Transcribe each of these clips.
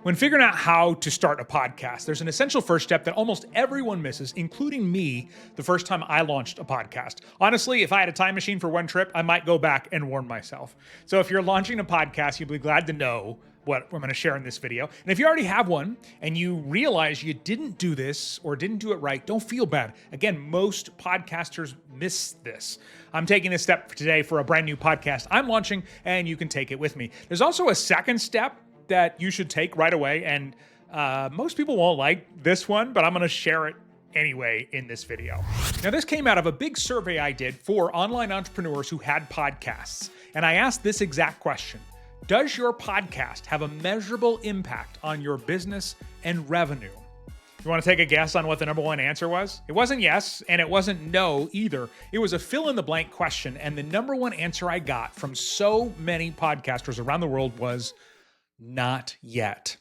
When figuring out how to start a podcast, there's an essential first step that almost everyone misses, including me, the first time I launched a podcast. Honestly, if I had a time machine for one trip, I might go back and warn myself. So if you're launching a podcast, you'll be glad to know what I'm going to share in this video. And if you already have one and you realize you didn't do this or didn't do it right, don't feel bad. Again, most podcasters miss this. I'm taking this step today for a brand new podcast I'm launching, and you can take it with me. There's also a second step that you should take right away, and most people won't like this one, but I'm going to share it anyway in this video. Now, this came out of a big survey I did for online entrepreneurs who had podcasts, and I asked this exact question: does your podcast have a measurable impact on your business and revenue? You want to take a guess on what the number one answer was? It wasn't yes, and it wasn't no either. It was a fill-in-the-blank question, and the number one answer I got from so many podcasters around the world was not yet.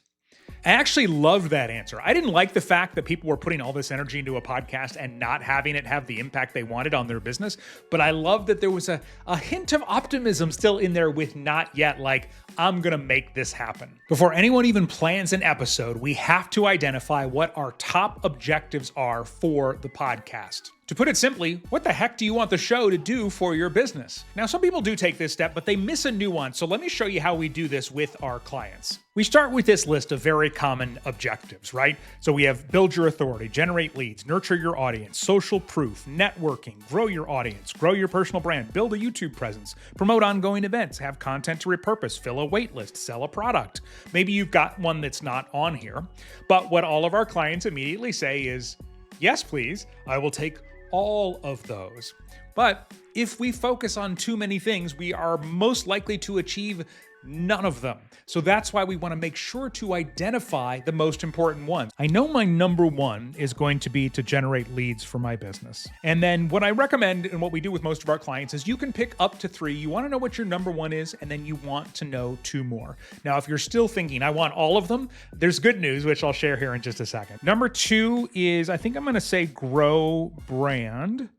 I actually loved that answer. I didn't like the fact that people were putting all this energy into a podcast and not having it have the impact they wanted on their business, but I loved that there was a hint of optimism still in there with not yet, like, I'm gonna make this happen. Before anyone even plans an episode, we have to identify what our top objectives are for the podcast. To put it simply, what the heck do you want the show to do for your business? Now, some people do take this step, but they miss a nuance, so let me show you how we do this with our clients. We start with this list of very common objectives, right? So we have build your authority, generate leads, nurture your audience, social proof, networking, grow your audience, grow your personal brand, build a YouTube presence, promote ongoing events, have content to repurpose, fill a wait list, sell a product. Maybe you've got one that's not on here, but what all of our clients immediately say is, yes, please, I will take all of those. But if we focus on too many things, we are most likely to achieve none of them. So that's why we want to make sure to identify the most important ones. I know my number one is going to be to generate leads for my business. And then what I recommend and what we do with most of our clients is you can pick up to 3. You want to know what your number one is, and then you want to know 2 more. Now, if you're still thinking, I want all of them, there's good news, which I'll share here in just a second. Number 2 is, I think I'm going to say grow brand.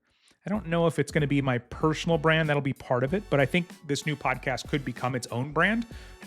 I don't know if it's going to be my personal brand. That'll be part of it, but I think this new podcast could become its own brand.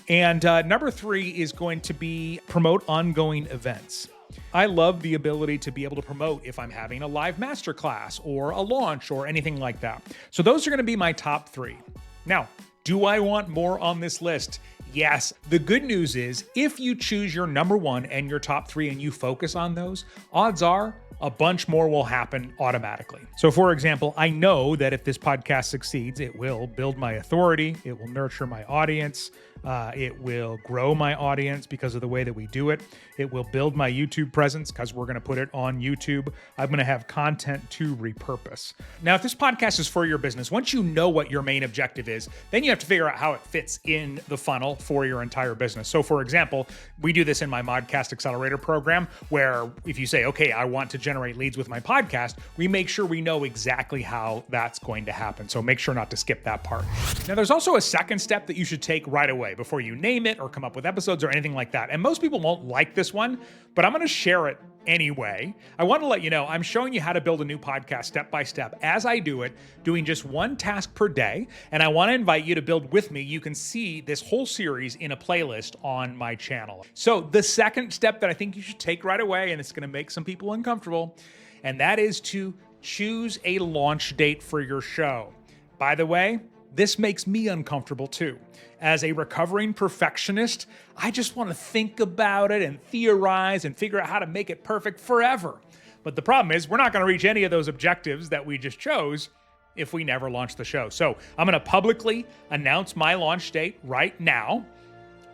And number 3 is going to be promote ongoing events. I love the ability to be able to promote if I'm having a live masterclass or a launch or anything like that. So those are going to be my top 3. Now, do I want more on this list? Yes. The good news is if you choose your number 1 and your top 3 and you focus on those, odds are a bunch more will happen automatically. So for example, I know that if this podcast succeeds, it will build my authority, it will nurture my audience, it will grow my audience because of the way that we do it. It will build my YouTube presence because we're going to put it on YouTube. I'm going to have content to repurpose. Now, if this podcast is for your business, once you know what your main objective is, then you have to figure out how it fits in the funnel for your entire business. So for example, we do this in my Modcast Accelerator program, where if you say, okay, I want to generate leads with my podcast, we make sure we know exactly how that's going to happen. So make sure not to skip that part. Now, there's also a second step that you should take right away before you name it or come up with episodes or anything like that. And most people won't like this one, but I'm going to share it anyway. I want to let you know I'm showing you how to build a new podcast step by step as I do it, doing just one task per day. And I want to invite you to build with me. You can see this whole series in a playlist on my channel. So the second step that I think you should take right away, and it's going to make some people uncomfortable, and that is to choose a launch date for your show. By the way, this makes me uncomfortable too. As a recovering perfectionist, I just want to think about it and theorize and figure out how to make it perfect forever. But the problem is we're not going to reach any of those objectives that we just chose if we never launch the show. So I'm going to publicly announce my launch date right now,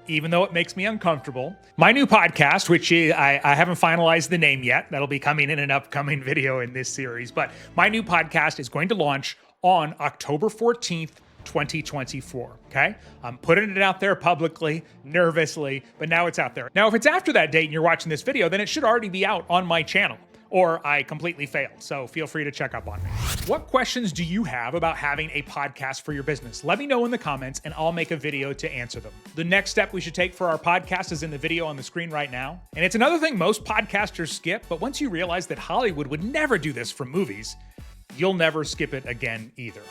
even though it makes me uncomfortable. My new podcast, which I haven't finalized the name yet, that'll be coming in an upcoming video in this series, but my new podcast is going to launch on October 14th, 2024, okay? I'm putting it out there publicly, nervously, but now it's out there. Now, if it's after that date and you're watching this video, then it should already be out on my channel, or I completely failed, so feel free to check up on me. What questions do you have about having a podcast for your business? Let me know in the comments and I'll make a video to answer them. The next step we should take for our podcast is in the video on the screen right now. And it's another thing most podcasters skip, but once you realize that Hollywood would never do this for movies, you'll never skip it again either.